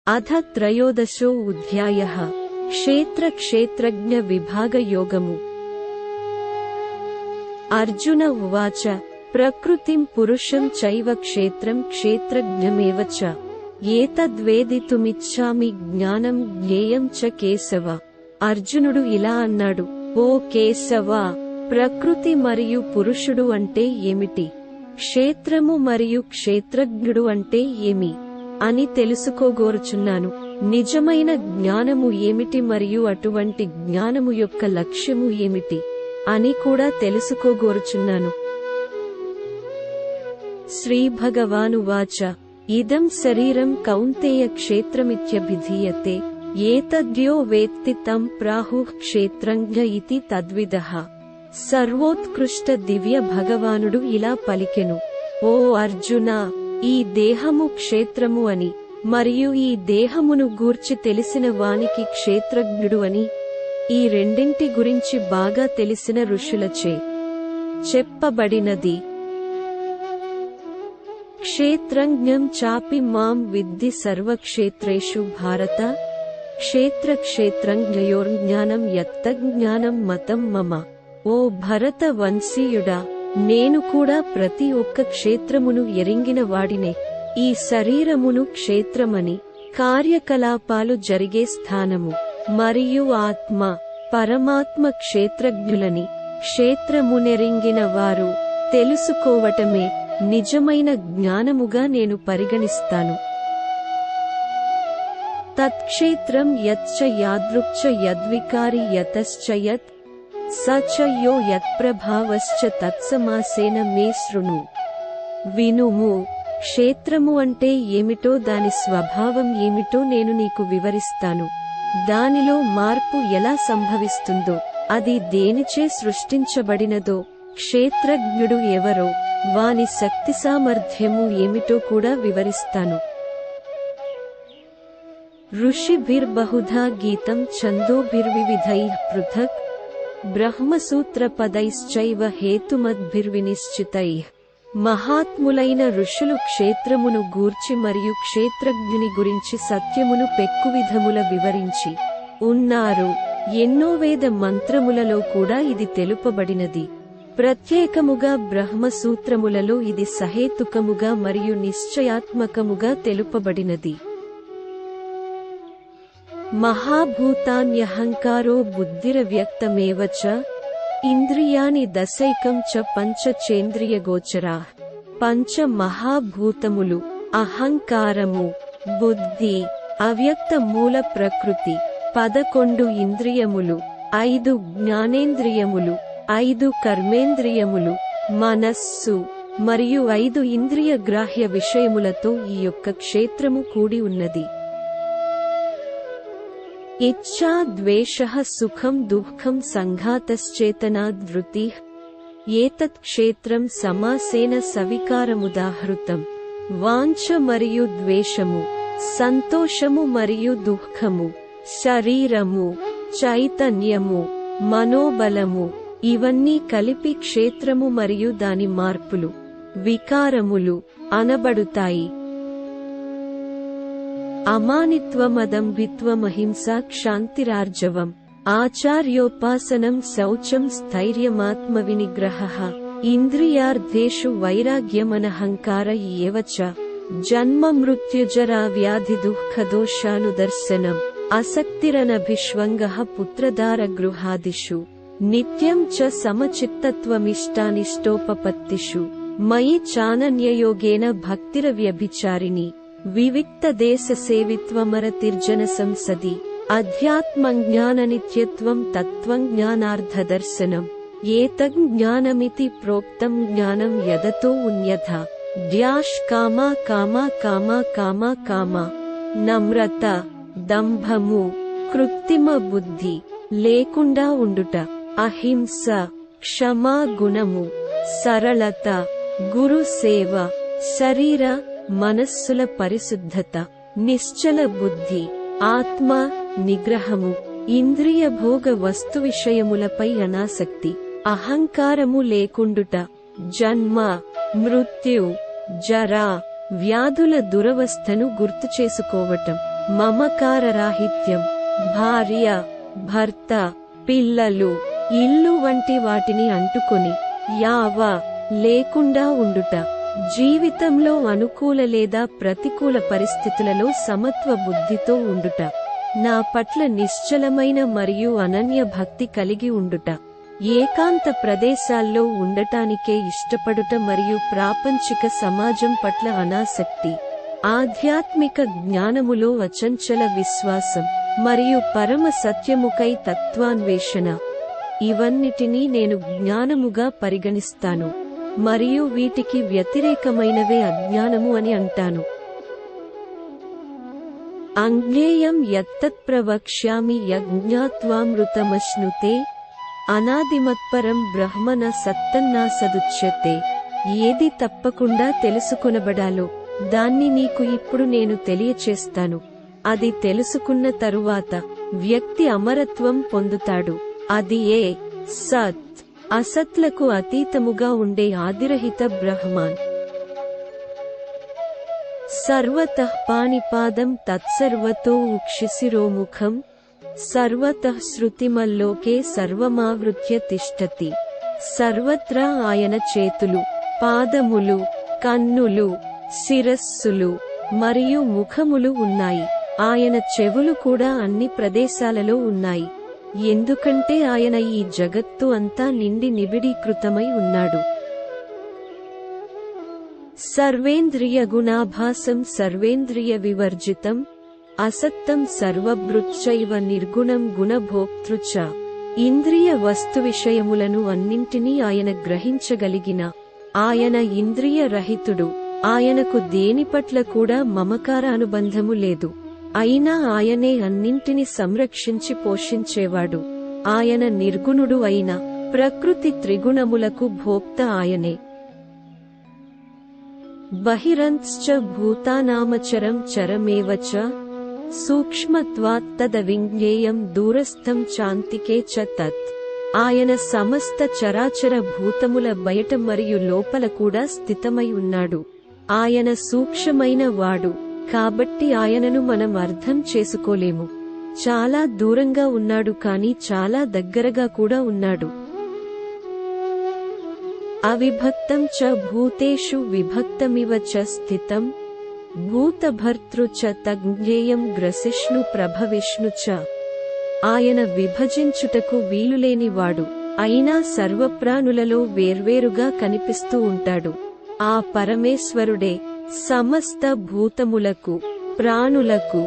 అథ త్రయోదశో అధ్యాయః క్షేత్రజ్ఞ విభాగయోగము। అర్జున ఉవాచ ప్రకృతిం పురుషం చైవ క్షేత్రం క్షేత్రజ్ఞమేవ చ ఏతద్వేదితుమిచ్ఛామి జ్ఞానం జ్ఞేయం చ కేశవ। అర్జునుడు ఇలా అన్నాడు, ఓ కేశవ, ప్రకృతి మరియు పురుషుడు అంటే ఏమిటి, క్షేత్రము మరియు క్షేత్రజ్ఞుడు అంటే ఏమి అని తెలుసుకోగోరుచున్నాను। నిజమైన జ్ఞానము ఏమిటి మరియు అటువంటి జ్ఞానము యొక్క లక్ష్యము ఏమిటి అని కూడా తెలుసుకోగోరుచున్నాను। శ్రీ భగవానువాచ ఇదం శరీరం కౌంతేయ క్షేత్రమిత్యభిధీయతే ఏతద్యో వేత్తి తం ప్రాహుః క్షేత్రజ్ఞ ఇతి తద్విదః। సర్వోత్కృష్ట దివ్య భగవానుడు ఇలా పలికెను, ఓ అర్జునా, ఈ దేహము క్షేత్రము అని మరియు ఈ దేహమును గూర్చి తెలిసిన వానికి క్షేత్రజ్ఞుడు అని ఈ రెండింటి గురించి బాగా తెలిసిన ఋషులచే చెప్పబడినది। క్షేత్రజ్ఞం చాపి మాం విద్ధి సర్వక్షేత్రేషు భారత, క్షేత్రజ్ఞయోర్జ్ఞానం యత్తజ్ఞానం మతం మమ। ఓ భరత వంశీయుడా, నేను కూడా ప్రతి ఒక్క క్షేత్రమును ఎరింగిన వాడినే। ఈ శరీరమును క్షేత్రమని, కార్యకలాపాలు జరిగే స్థానము మరియు ఆత్మ పరమాత్మ క్షేత్రజ్ఞులని క్షేత్రమునెరింగిన వారు తెలుసుకోవటమే నిజమైన జ్ఞానముగా నేను పరిగణిస్తాను। తత్క్షేత్రం యచ్చ యాదృక్చ యద్వికారి యతశ్చ యత్ స చ యో యత్ప్రభావశ్చ తత్సమాసేన మే శృణు। వినుము, క్షేత్రము అంటే ఏమిటో, దాని స్వభావం ఏమిటో నేను నీకు వివరిస్తాను। దానిలో మార్పు ఎలా సంభవిస్తుందో, అది దేనిచే సృష్టించబడినదో, క్షేత్రజ్ఞుడు ఎవరో, వాని శక్తి సామర్థ్యము ఏమిటో కూడా వివరిస్తాను। ఋషిభిర్బహుధా గీతం ఛందోభిర్వివిధైః పృథక్ బ్రహ్మసూత్రపదైశ్చైవ హేతుమద్భిర్వినిశ్చితైః। మహాత్ములైన ఋషులు క్షేత్రమును గూర్చి మరియు క్షేత్రజ్ఞుని గురించి సత్యమును పెక్కువిధముల వివరించి ఉన్నారు। ఎన్నో వేద మంత్రములలో కూడా ఇది తెలుపబడినది। ప్రత్యేకముగా బ్రహ్మసూత్రములలో ఇది సహేతుకముగా మరియు నిశ్చయాత్మకముగా తెలుపబడినది। మహాభూతాన్యహంకారో బుద్ధిరవ్యక్తమేవ చ ఇంద్రియాణి దశైకం చ పంచచేంద్రియగోచరాః। పంచ మహాభూతములు అహంకారము, బుద్ధి, అవ్యక్త మూల ప్రకృతి, 11 ఇంద్రియములు, 5 జ్ఞానేంద్రియములు, 5 కర్మేంద్రియములు, మనస్సు మరియు 5 ఇంద్రియ గ్రాహ్య విషయములతో ఈ యొక్క క్షేత్రము కూడి ఉన్నది। ఇచ్ఛా ద్వేషః సుఖం దుఃఖం సంఘాతశ్చేతనా ధృతిః ఏతత్ క్షేత్రం సమాసేన సవికారముదాహృతం। వాంఛ మరియు ద్వేషము, సంతోషము మరియు దుఃఖము, శరీరము, చైతన్యము, మనోబలము, ఇవన్నీ కలిపి క్షేత్రము మరియు దాని మార్పులు, వికారములు అనబడుతాయి। అమానిత్వమదంభిత్వమహింసా క్షాంతిరార్జవం ఆచార్యోపాసనం శౌచం స్థైర్యమాత్మవినిగ్రహః ఇంద్రియార్థేషు వైరాగ్యమనహంకార ఏవ చ జన్మ మృత్యుజరా వ్యాధి దుఃఖదోషానుదర్శనం ఆసక్తిరనభిష్వంగః పుత్రదార గృహాదిషు నిత్యం చ సమచిత్తత్వమిష్టానిష్టోపపత్తిషు మయి చానన్యయోగేన భక్తిరవ్యభిచారిణి వివిక్త దేశ సేవిత్వమరతిర్జన సంసది అధ్యాత్మజ్ఞాననిత్యత్వం తత్వజ్ఞానార్థదర్శనం ఏతజ్ఞానమితి ప్రోక్తం జ్ఞానం యదతో ఉన్యథ dash comma comma comma comma comma నమ్రత, దంభము, కృత్రిమ బుద్ధి లేకుండా ఉండుట, అహింస, క్షమా గుణము, సరళత, గురు సేవ, శరీర మనస్సుల పరిశుద్ధత, నిశ్చల బుద్ధి, ఆత్మ నిగ్రహము, ఇంద్రియ భోగ వస్తు విషయములపై అనాసక్తి, అహంకారము లేకుండుట, జన్మ, మృత్యు, జరా, వ్యాధుల దురవస్థను గుర్తుచేసుకోవటం। మమకారరాహిత్యం, భార్య, భర్త, పిల్లలు, ఇల్లు వంటి వాటిని అంటుకొని లేకుండా ఉండుట. జీవితంలో అనుకూల లేదా ప్రతికూల పరిస్థితులలో సమత్వ బుద్ధితో ఉండుట. నా పట్ల నిశ్చలమైన మరియు అనన్య భక్తి కలిగి ఉండుట. ఏకాంత ప్రదేశాల్లో ఉండటానికే ఇష్టపడుట మరియు ప్రాపంచిక సమాజం పట్ల అనాసక్తి. ఆధ్యాత్మిక జ్ఞానములో అచంచల విశ్వాసం మరియు పరమ సత్యముకై తత్వాన్వేషణ. ఇవన్నిటినీ నేను జ్ఞానముగా పరిగణిస్తాను మరియు వీటికి వ్యతిరేకమైనవే అజ్ఞానము అని అంటాను. అజ్ఞేయం యత్తత్ ప్రవక్ష్యామి యజ్ఞాత్వామృతమశ్నుతే అనాదిమత్పరం బ్రహ్మణ సత్తన్నాసదుచ్యతే. ఏది తప్పకుండా తెలుసుకొనబడాలో దాన్ని నీకు ఇప్పుడు నేను తెలియచేస్తాను. అది తెలుసుకున్న తరువాత వ్యక్తి అమరత్వం పొందుతాడు. అది సత్, అసత్లకు అతీతముగా ఉండే ఆదిరహిత బ్రహ్మాన్. సర్వతః పాణిపాదం తత్సర్వతో ఉక్షిశిరోముఖం సర్వతః శృతిమల్లోకే సర్వమావృత్య తిష్టతి. సర్వత్రా ఆయన చేతులు, పాదములు, కన్నులు, శిరస్సులు మరియు ముఖములు ఉన్నాయి. ఆయన చెవులు కూడా అన్ని ప్రదేశాలలో ఉన్నాయి, ఎందుకంటే ఆయన ఈ జగత్తు అంతా నిండి నిబిడీకృతమై ఉన్నాడు. సర్వేంద్రియ గుణాభాసం సర్వేంద్రియ వివర్జితం అసత్తం సర్వభృచ్చైవ నిర్గుణం గుణభోక్తృచ. ఇంద్రియ వస్తు విషయములను అన్నింటినీ ఆయన గ్రహించగలిగిన ఆయన ఇంద్రియ రహితుడు. ఆయనకు దేని పట్ల కూడా మమకారానుబంధము లేదు. అయినా ఆయనే అన్నింటిని సంరక్షించి పోషించేవాడు. ఆయన నిర్గుణుడు అయిన ప్రకృతి త్రిగుణములకు భోక్త ఆయనే. బహిరంత్శ్చ భూతానామచరం చరమేవచ సూక్ష్మత్వాత్తదవిజ్ఞేయం దూరస్థం చాంతికే చ తత్. ఆయన సమస్త చరాచర భూతముల బయట మరియు లోపల కూడా స్థితమై ఉన్నాడు. ఆయన సూక్ష్మమైన వాడు కాబట్టి ఆయనను మనం అర్థం చేసుకోలేము. చాలా దూరంగా ఉన్నాడు కానీ చాలా దగ్గరగా కూడా ఉన్నాడు. అవిభక్తం చ భూతేషు విభక్తమివ చ స్థితం భూతభర్తృ చ తజ్ఞేయం గ్రసిష్ణు ప్రభవిష్ణు చ. ఆయన విభజించుటకు వీలులేని వాడు, అయినా సర్వప్రాణులలో వేర్వేరుగా కనిపిస్తూ ఉంటాడు. ఆ పరమేశ్వరుడే సమస్త భూతములకు, ప్రాణులకు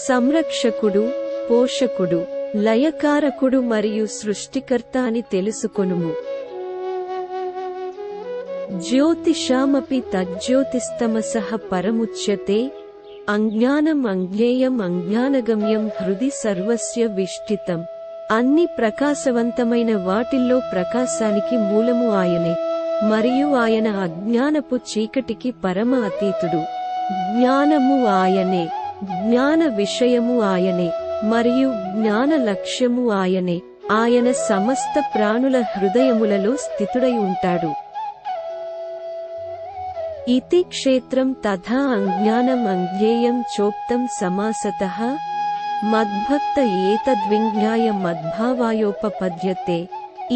సంరక్షకుడు, పోషకుడు, లయకారకుడు మరియు సృష్టికర్త అని తెలుసుకొనుము. జ్యోతిషామపి తజ్జ్యోతిస్తమసః పరముచ్యతే అజ్ఞానం అజ్ఞేయం అజ్ఞానగమ్యం హృది సర్వస్య విష్ఠితం. అన్ని ప్రకాశవంతమైన వాటిల్లో ప్రకాశానికి మూలము ఆయనే మరియు ఆయన అజ్ఞానపు చీకటికి పరమ అతీతుడు. జ్ఞానము ఆయనే, జ్ఞాన విషయము ఆయనే మరియు జ్ఞాన లక్ష్యము ఆయనే. ఆయన సమస్త ప్రాణుల హృదయములలో స్థితుడై ఉంటాడు. ఇతి క్షేత్రం తథా అజ్ఞానం అజ్ఞేయం చోక్తం సమాసతః మద్భక్త ఏతద్విజ్ఞాయ మద్భావాయోపపద్యతే.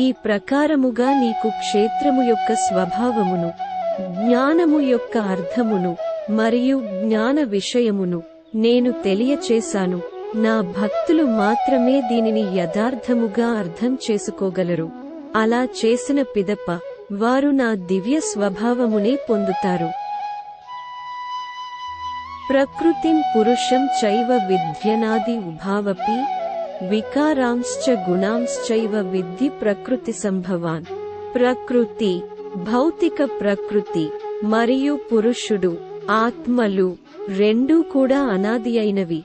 ఈ ప్రకారముగా నీకు క్షేత్రము యొక్క స్వభావమును, జ్ఞానము యొక్క అర్థమును మరియు జ్ఞాన విషయమును నేను తెలియచేశాను. నా భక్తులు మాత్రమే దీనిని యథార్థముగా అర్థం చేసుకోగలరు. అలా చేసిన పిదప వారు నా దివ్య స్వభావమునే పొందుతారు. ప్రకృతిం పురుషం చైవ విద్యనాది ఉభావపి వికారాంశ్చ గుణాంశ్చైవ విద్ధి ప్రకృతి సంభవాన్. ప్రకృతి, భౌతిక ప్రకృతి మరియు పురుషుడు, ఆత్మలు రెండూ కూడా అనాది అయినవి,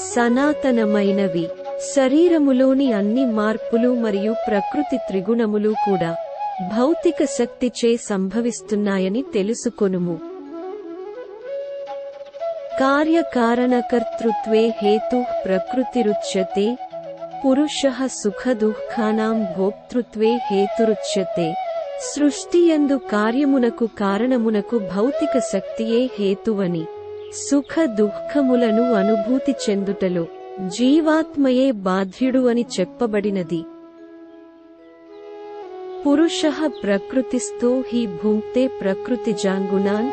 సనాతనమైనవి. శరీరములోని అన్ని మార్పులు మరియు ప్రకృతి త్రిగుణములు కూడా భౌతిక శక్తిచే సంభవిస్తున్నాయని తెలుసుకొనుము. కార్యకారణకర్తృత్వే హేతుః ప్రకృతిరుచ్యతే పురుషః సుఖదుఃఖానాం భోక్తృత్వే హేతురుచ్యతే. సృష్టియందు కార్యమునకు కారణమునకు భౌతిక శక్తియే హేతువని, సుఖ దుఃఖములను అనుభూతి చెందుటలో జీవాత్మయే బాధ్యుడు అని చెప్పబడినది. పురుషః ప్రకృతిస్థో హి భుంక్తే ప్రకృతిజాంగుణాన్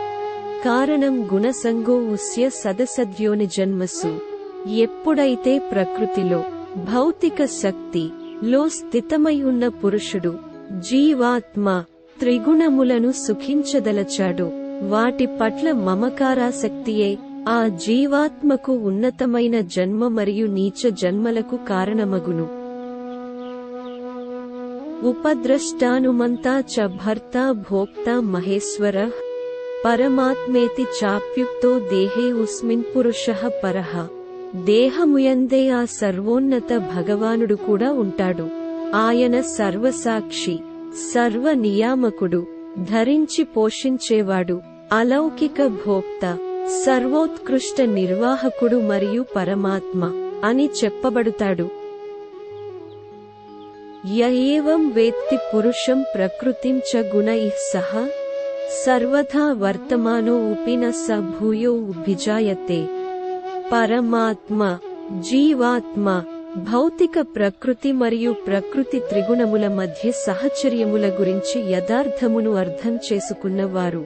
కారణం గుణసంగో ఉస్య సదసద్యోని జన్మసు. ఎప్పుడైతే ప్రకృతిలో భౌతిక శక్తి లో స్థితమై ఉన్న పురుషుడు జీవాత్మ త్రిగుణములను సుఖించదలచాడు, వాటి పట్ల మమకారాసక్తియే ఆ జీవాత్మకు ఉన్నతమైన జన్మ మరియు నీచ జన్మలకు కారణమగును. ఉపద్రష్టానుమంతా చ భర్తా భోక్తా మహేశ్వరః పరమాత్మేతి చాప్యుక్తో దేహే ఉస్మిన్ పురుషః పరః. దేహముయందే ఆ సర్వోన్నత భగవానుడు కూడా ఉంటాడు. ఆయన సర్వసాక్షి, సర్వ నియామకుడు, ధరించి పోషించేవాడు, అలౌకిక భోక్త, సర్వోత్కృష్ట నిర్వాహకుడు మరియు పరమాత్మ అని చెప్పబడుతాడు. య ఏవం వేత్తి పురుషం ప్రకృతిం చ గుణైః సహ సర్వథా వర్తమానో ఉపి న స భూయో ఉభిజాయతే. పరమాత్మ, జీవాత్మ, భౌతిక ప్రకృతి మరియు ప్రకృతి త్రిగుణముల మధ్య సహచర్యముల గురించి యథార్థమును అర్థం చేసుకున్నవారు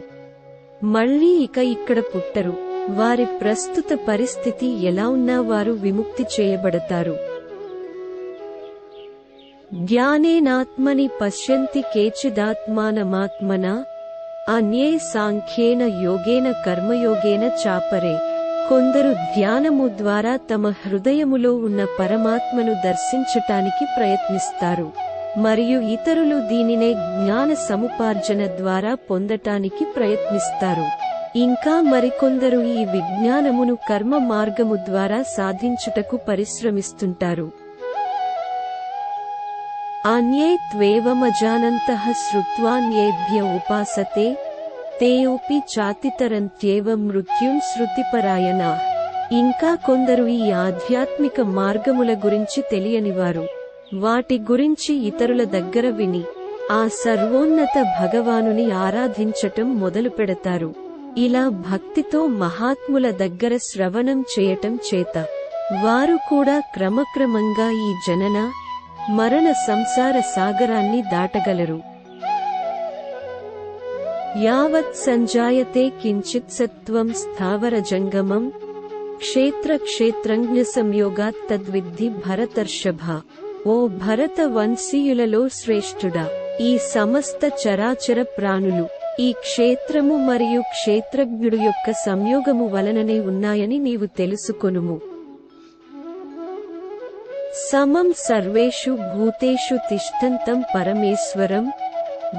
మళ్లీ ఇక్కడ పుట్టరు. వారి ప్రస్తుత పరిస్థితి ఎలా ఉన్నా వారు విముక్తి చేయబడతారు. జ్ఞానేనాత్మని పశ్యంతి కేచిదాత్మానమాత్మనా అన్యే సాంఖ్యేన యోగేన కర్మయోగేన చాపరే. కొందరు ధ్యానము ద్వారా తమ హృదయములో ఉన్న పరమాత్మను దర్శించటానికి ప్రయత్నిస్తారు, మరియు ఇతరులు దీనినే జ్ఞాన సముపార్జన ద్వారా పొందటానికి ప్రయత్నిస్తారు. ఇంకా మరికొందరు ఈ విజ్ఞానమును కర్మ మార్గము ద్వారా సాధించుటకు పరిశ్రమిస్తుంటారు. అన్యే త్వేవమజానంతః శ్రుత్వాన్యేభ్య ఉపాసతే తేయోపి చాతితరంత్యేవ మృత్యుం శృతిపరాయణాః. ఇంకా కొందరు ఈ ఆధ్యాత్మిక మార్గముల గురించి తెలియనివారు వాటి గురించి ఇతరుల దగ్గర విని ఆ సర్వోన్నత భగవానుని ఆరాధించటం మొదలుపెడతారు. ఇలా భక్తితో మహాత్ముల దగ్గర శ్రవణం చేయటం చేత వారు కూడా క్రమక్రమంగా ఈ జనన మరణ సంసార సాగరాన్ని దాటగలరు. యావత్ సంజాయతే కించిత్ సత్వం స్థావర జంగమం క్షేత్ర క్షేత్రంజ్ఞ సంయోగాత్ తద్విద్ధి భరతర్షభ. ఓ భరత వంశీయులలో శ్రేష్ఠుడా, ఈ సమస్త చరాచర ప్రాణులు ఈ క్షేత్రము మరియు క్షేత్రజ్ఞుడు యొక్క సంయోగము వలననే ఉన్నాయని నీవు తెలుసుకొనుము. సమం సర్వేషు భూతేషు తిష్టంతం పరమేశ్వరం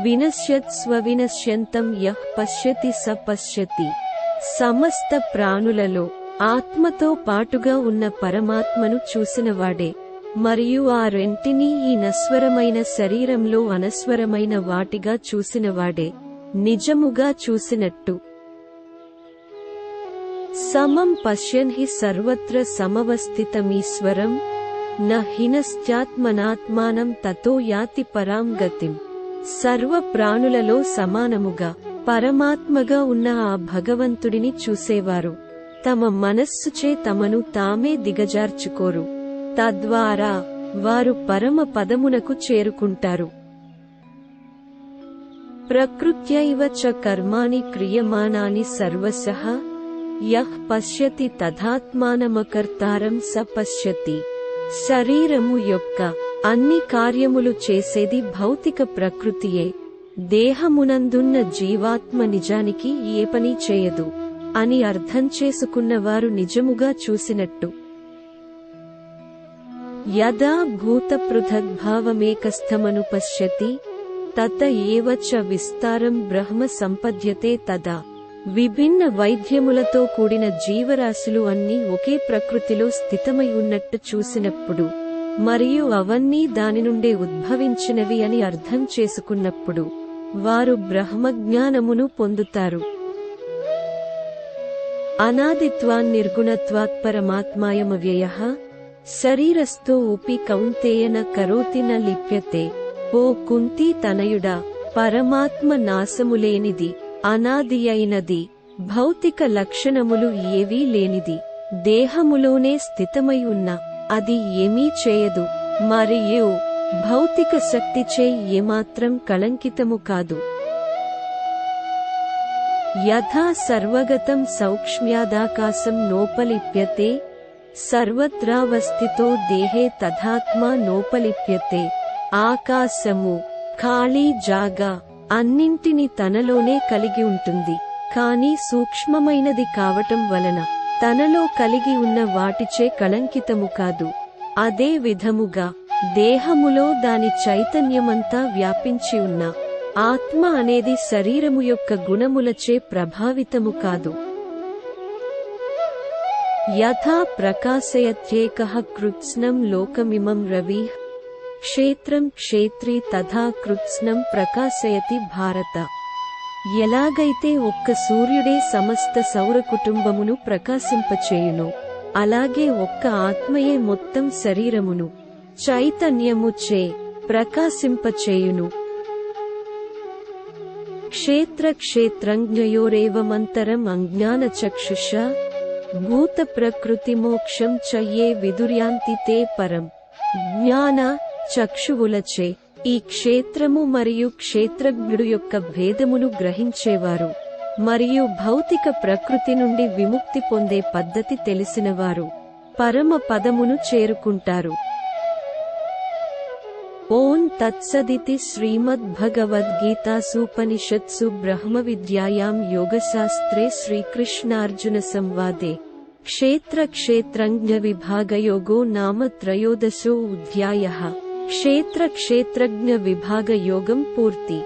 వినశ్యత్ స్వవినశ్యంతం యః పశ్యతి స పశ్యతి. సమస్త ప్రాణులలో ఆత్మతో పాటుగా ఉన్న పరమాత్మను చూసినవాడే, మరియు ఆ రెంటినీ ఈ నశ్వరమైన శరీరంలో అనశ్వరమైన వాటిగా చూసినవాడే నిజముగా చూసినట్టు. సమం పశ్యన్ హి సర్వత్ర సమవస్థితమీశ్వరం న హినశ్చాత్మనాత్మానం తతో యాతి పరాం గతిం. సర్వ ప్రాణులలో సమానముగా పరమాత్మగా ఉన్న ఆ భగవంతుడిని చూసేవారు తమ మనస్సుచే తమను తామే దిగజార్చుకోరు. తద్వారా వారు పరమ పదమునకు చేరుకుంటారు. ప్రకృత్యైవ చ కర్మాణి క్రియమానాని సర్వశః యః పశ్యతి తథాత్మానమకర్తారం స పశ్యతి. శరీరము యొక్క అన్ని కార్యములు చేసేది భౌతిక ప్రకృతియే. దేహమునందున్న జీవాత్మ నిజానికి ఏ పని చేయదు అని అర్థం చేసుకున్నవారు నిజముగా చూసినట్టు. యదా భూత పృథగ్భావమేకస్థమను పశ్యతి తత ఏవ చ విస్తారం బ్రహ్మ సంపద్యతే తదా. విభిన్న వైద్యములతో కూడిన జీవరాశులు అన్నీ ఒకే ప్రకృతిలో స్థితమై ఉన్నట్టు చూసినప్పుడు, మరియు అవన్నీ దాని నుండే ఉద్భవించినవి అని అర్థం చేసుకున్నప్పుడు వారు బ్రహ్మజ్ఞానమును పొందుతారు. అనాదిత్వాన్నిర్గుణత్వాత్ పరమాత్మాయమవ్యయః శరీరస్థో ఉపి కౌంతేయన కరోతి న లిప్యతే. ఓ కుంతీ తనయుడా, పరమాత్మ నాశములేనిది, అనాది అయినది, భౌతిక లక్షణములు ఏవీ లేనిది. దేహములోనే స్థితమై ఉన్న అది ఏమీ చేయదు మరియు భౌతిక శక్తిచే ఏమాత్రం కళంకితము కాదు. యథా సర్వగతం సౌక్ష్మ్యాదాకాశం నోపలిప్యతే సర్వత్రావస్థితో దేహే తథాత్మా నోపలిప్యతే. ఆకాశము, ఖాళీ జాగా అన్నింటినీ తనలోనే కలిగి ఉంటుంది, కానీ సూక్ష్మమైనది కావటం వలన తనలో కలిగి ఉన్న వాటిచే కళంకితము కాదు. అదే విధముగా దేహములో దాని చైతన్యమంతా వ్యాపించి ఉన్న ఆత్మ అనేది శరీరము యొక్క గుణములచే ప్రభావితము కాదు. యథా ప్రకాశయత్యేకః కృత్స్నం లోకమిమం రవిః క్షేత్రం క్షేత్రీ తథా కృత్స్నం ప్రకాశయతి భారత. ఎలాగైతే ఒక్క సూర్యుడే సమస్త సౌర కుటుంబమును ప్రకాశింపచేయును, అలాగే ఒక్క ఆత్మయే మొత్తం శరీరమును చైతన్యముచే ప్రకాశింపచేయును. క్షేత్ర క్షేత్రంజ్ఞయోరేవమంతరం అజ్ఞానచక్షుష భూత ప్రకృతి మోక్షం చ యే విదుర్యాంతి తే పరం. జ్ఞాన చక్షువులచే ఈ క్షేత్రము మరియు క్షేత్రజ్ఞుడు యొక్క భేదమును గ్రహించేవారు మరియు భౌతిక ప్రకృతి నుండి విముక్తి పొందే పద్ధతి తెలిసినవారు పరమ పదమును చేరుకుంటారు. ఓం తత్సదితి శ్రీమద్భగవద్గీతాసూపనిషత్సు బ్రహ్మవిద్యాయాం యోగశాస్త్రే శ్రీకృష్ణార్జున సంవాదే క్షేత్ర క్షేత్రంజ్ఞ విభాగయోగో నామ త్రయోదశో అధ్యాయః. క్షేత్ర క్షేత్రజ్ఞ విభాగ యోగం పూర్తి.